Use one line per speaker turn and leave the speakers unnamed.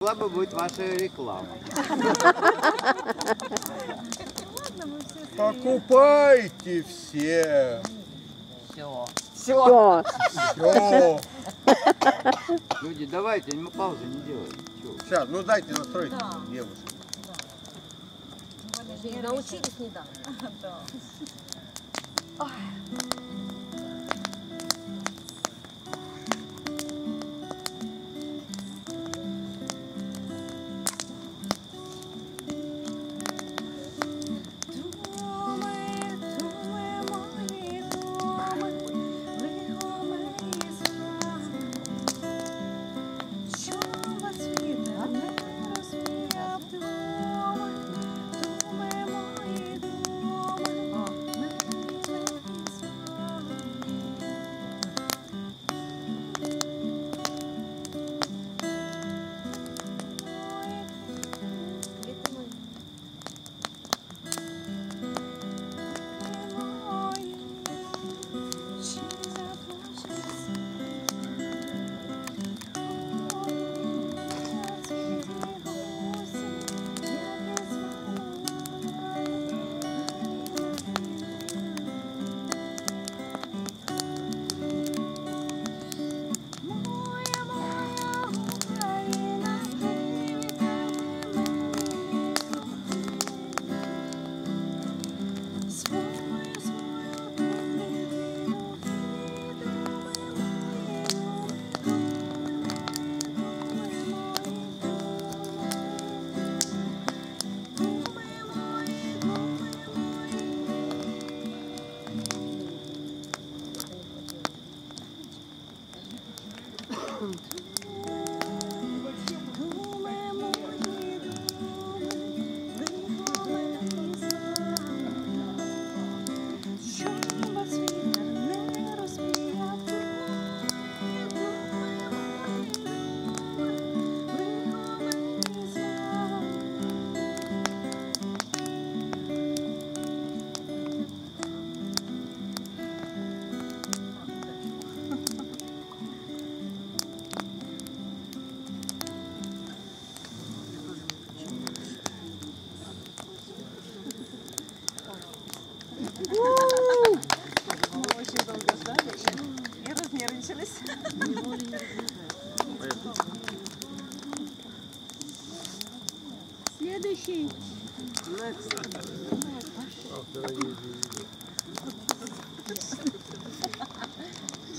Могла бы быть ваша реклама.
Покупайте все.
Все.
Все.
Все.
Люди, давайте, мы паузы не делаем. Чего?
Сейчас, ну дайте настроить девушку.
Научились недавно.
Очень долго ждали и разнервничались.
Следующий.
Next.